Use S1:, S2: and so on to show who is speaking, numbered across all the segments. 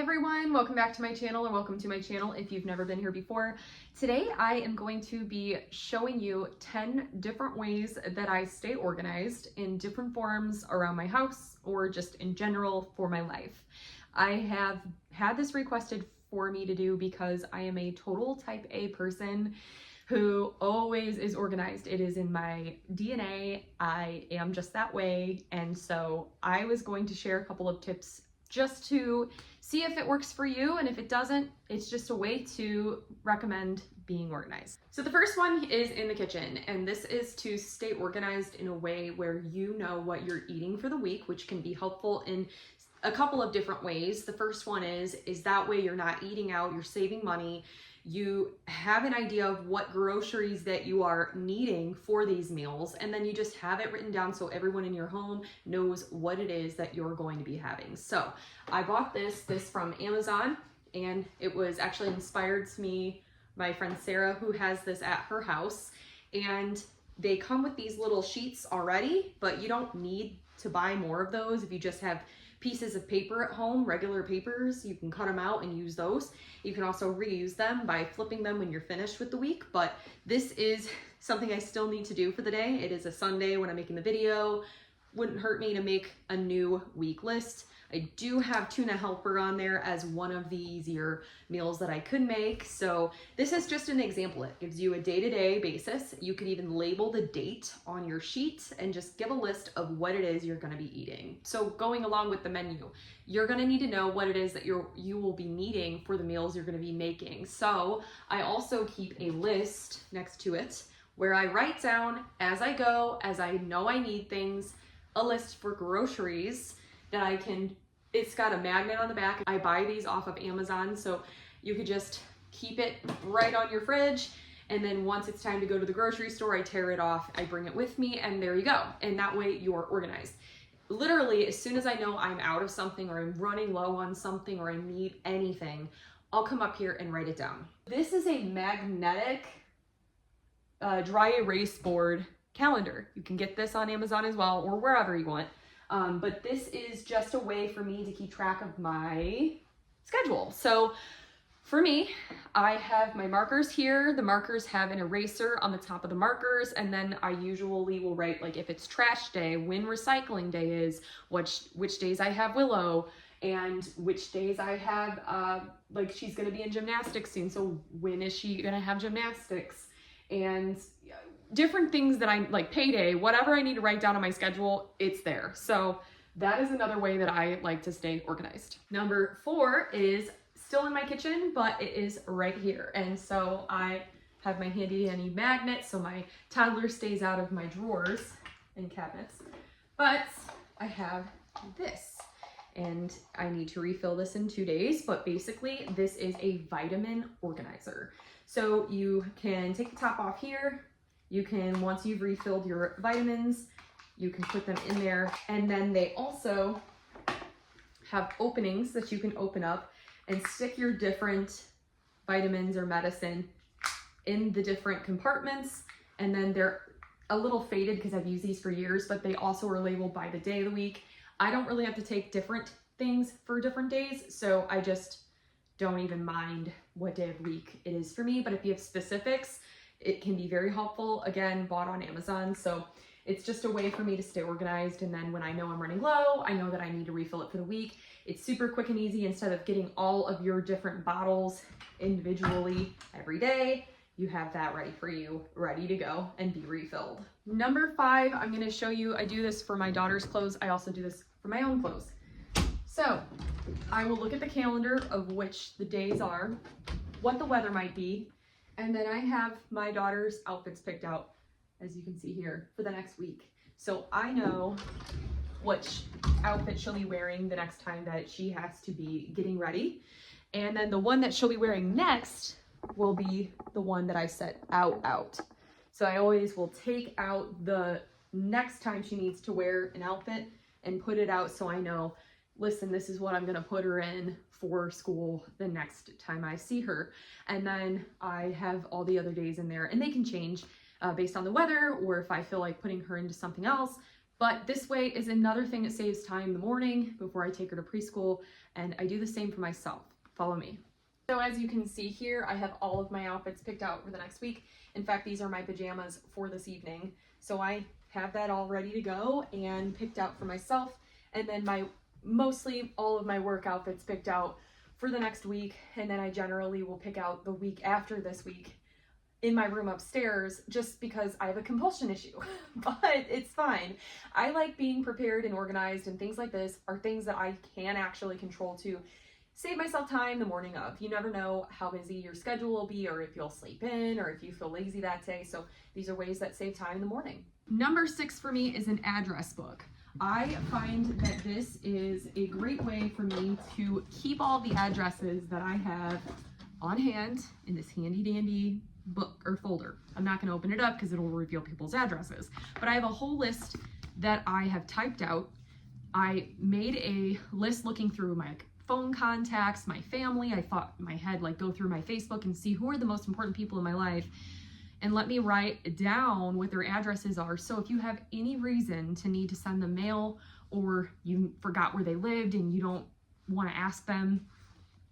S1: everyone, welcome back to my channel, or welcome to my channel if you've never been here before. Today I am going to be showing you 10 different ways that I stay organized in different forms around my house or just in general for my life. I have had this requested for me to do because I am a total type A person who always is organized. It is in my DNA. I am just that way, and so I was going to share a couple of tips just to see if it works for you, and if it doesn't, it's just a way to recommend being organized. So the first one is in the kitchen, and this is to stay organized in a way where you know what you're eating for the week, which can be helpful in a couple of different ways. The first one is that way you're not eating out, you're saving money. You have an idea of what groceries that you are needing for these meals, and then you just have it written down so everyone in your home knows what it is that you're going to be having. So I bought this from Amazon, and it was actually inspired to me, my friend Sarah, who has this at her house, and they come with these little sheets already, but you don't need to buy more of those. If you just have pieces of paper at home, regular papers, you can cut them out and use those. You can also reuse them by flipping them when you're finished with the week, but this is something I still need to do for the day. It is a Sunday when I'm making the video. Wouldn't hurt me to make a new week list. I do have tuna helper on there as one of the easier meals that I could make. So this is just an example. It gives you a day-to-day basis. You could even label the date on your sheet and just give a list of what it is you're going to be eating. So going along with the menu, you're going to need to know what it is that you will be needing for the meals you're going to be making. So I also keep a list next to it where I write down as I go, as I know I need things, a list for groceries that I can. It's got a magnet on the back. I buy these off of Amazon, so you could just keep it right on your fridge, and then once it's time to go to the grocery store, I tear it off, I bring it with me, and there you go. And that way you're organized. Literally, as soon as I know I'm out of something, or I'm running low on something, or I need anything, I'll come up here and write it down. This is a magnetic dry erase board calendar. You can get this on Amazon as well, or wherever you want. But this is just a way for me to keep track of my schedule. So for me, I have my markers here. The markers have an eraser on the top of the markers, and then I usually will write, like, if it's trash day, when recycling day is, which days I have Willow, and which days I have, like, she's gonna be in gymnastics soon, so when is she gonna have gymnastics, and different things that I like, payday, whatever I need to write down on my schedule, it's there. So that is another way that I like to stay organized. Number 4 is still in my kitchen, but it is right here. And so I have my handy dandy magnet so my toddler stays out of my drawers and cabinets. But I have this, and I need to refill this in 2 days, but basically this is a vitamin organizer. So you can take the top off here. You can, once you've refilled your vitamins, you can put them in there. And then they also have openings that you can open up and stick your different vitamins or medicine in the different compartments. And then they're a little faded because I've used these for years, but they also are labeled by the day of the week. I don't really have to take different things for different days, so I just don't even mind what day of the week it is for me. But if you have specifics, it can be very helpful. Again, bought on Amazon. So it's just a way for me to stay organized. And then when I know I'm running low, I know that I need to refill it for the week. It's super quick and easy. Instead of getting all of your different bottles individually every day, you have that ready for you, ready to go and be refilled. Number 5, I'm going to show you, I do this for my daughter's clothes. I also do this for my own clothes. So I will look at the calendar of which the days are, what the weather might be, and then I have my daughter's outfits picked out, as you can see here, for the next week. So I know which outfit she'll be wearing the next time that she has to be getting ready. And then the one that she'll be wearing next will be the one that I set out. So I always will take out the next time she needs to wear an outfit and put it out so I know, listen, this is what I'm gonna put her in for school the next time I see her. And then I have all the other days in there, and they can change based on the weather, or if I feel like putting her into something else, But this way is another thing that saves time in the morning before I take her to preschool, and I do the same for myself. Follow me. So as you can see here, I have all of my outfits picked out for the next week. In fact, these are my pajamas for this evening. So I have that all ready to go and picked out for myself. And then mostly all of my work outfits picked out for the next week. And then I generally will pick out the week after this week in my room upstairs, just because I have a compulsion issue, but it's fine. I like being prepared and organized, and things like this are things that I can actually control to save myself time the morning of. You never know how busy your schedule will be, or if you'll sleep in, or if you feel lazy that day. So these are ways that save time in the morning. Number 6 for me is an address book. I find that this is a great way for me to keep all the addresses that I have on hand in this handy dandy book or folder. I'm not going to open it up because it'll reveal people's addresses, but I have a whole list that I have typed out. I made a list looking through my phone contacts, my family. I thought in my head, like, go through my Facebook and see who are the most important people in my life, and let me write down what their addresses are. So if you have any reason to need to send them mail, or you forgot where they lived and you don't want to ask them,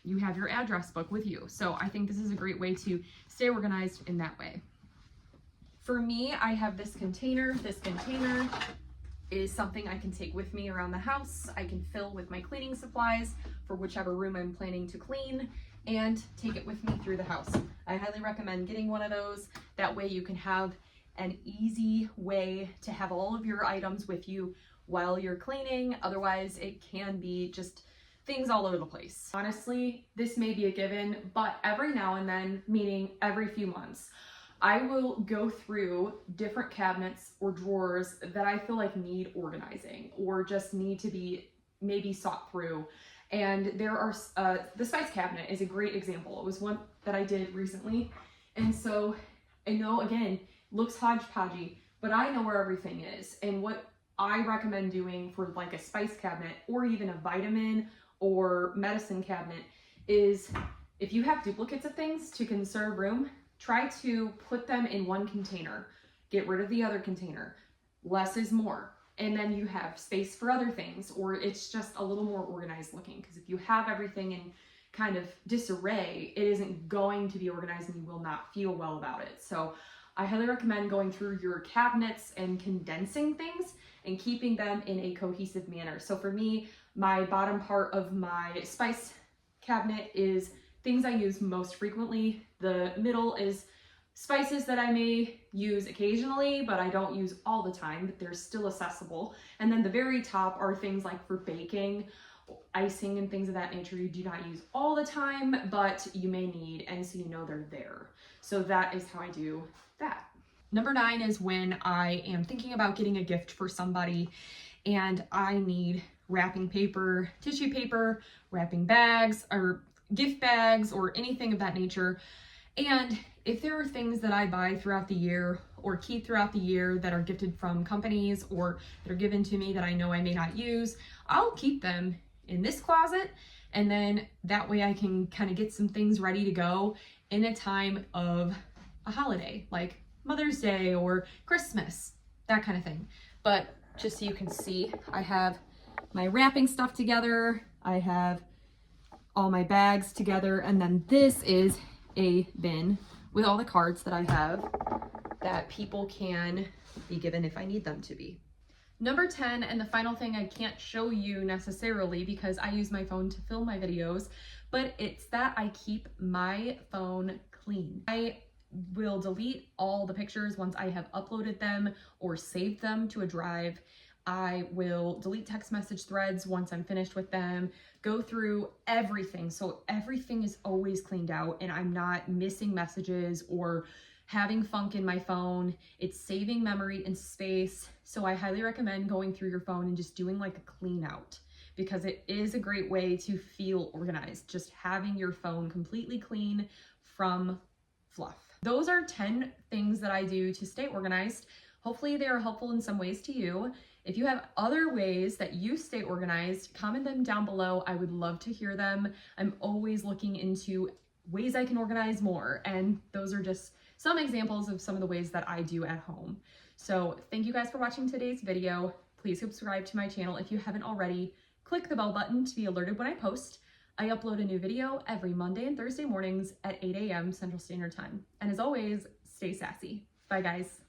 S1: you have your address book with you. So I think this is a great way to stay organized in that way. For me, I have this container. This container is something I can take with me around the house. I can fill with my cleaning supplies for whichever room I'm planning to clean and take it with me through the house. I highly recommend getting one of those. That way you can have an easy way to have all of your items with you while you're cleaning. Otherwise, it can be just things all over the place. Honestly, this may be a given, but every now and then, meaning every few months, I will go through different cabinets or drawers that I feel like need organizing or just need to be maybe sought through. And there are, the spice cabinet is a great example. It was one that I did recently. And so I know, again, looks hodgepodgey, but I know where everything is. And what I recommend doing for like a spice cabinet or even a vitamin or medicine cabinet is, if you have duplicates of things to conserve room, try to put them in one container. Get rid of the other container. Less is more. And then you have space for other things, or it's just a little more organized looking. Because if you have everything in kind of disarray, it isn't going to be organized and you will not feel well about it. So I highly recommend going through your cabinets and condensing things and keeping them in a cohesive manner. So for me, my bottom part of my spice cabinet is things I use most frequently. The middle is spices that I may use occasionally, but I don't use all the time, but they're still accessible. And then the very top are things like for baking, icing, and things of that nature you do not use all the time, but you may need, and so you know they're there. So that is how I do that. Number 9 is when I am thinking about getting a gift for somebody and I need wrapping paper, tissue paper, wrapping bags, or gift bags, or anything of that nature. And if there are things that I buy throughout the year or keep throughout the year that are gifted from companies or that are given to me that I know I may not use, I'll keep them in this closet. And then that way I can kind of get some things ready to go in a time of a holiday, like Mother's Day or Christmas, that kind of thing. But just so you can see, I have my wrapping stuff together. I have all my bags together. And then this is a bin with all the cards that I have that people can be given if I need them to be. Number 10, and the final thing I can't show you necessarily because I use my phone to film my videos, but it's that I keep my phone clean. I will delete all the pictures once I have uploaded them or saved them to a drive. I will delete text message threads once I'm finished with them, go through everything. So everything is always cleaned out and I'm not missing messages or having funk in my phone. It's saving memory and space. So I highly recommend going through your phone and just doing like a clean out because it is a great way to feel organized. Just having your phone completely clean from fluff. Those are 10 things that I do to stay organized. Hopefully they are helpful in some ways to you. If you have other ways that you stay organized, comment them down below. I would love to hear them. I'm always looking into ways I can organize more. And those are just some examples of some of the ways that I do at home. So thank you guys for watching today's video. please subscribe to my channel if you haven't already. Click the bell button to be alerted when I post. I upload a new video every Monday and Thursday mornings at 8 a.m. Central Standard Time. And as always, stay sassy. Bye guys.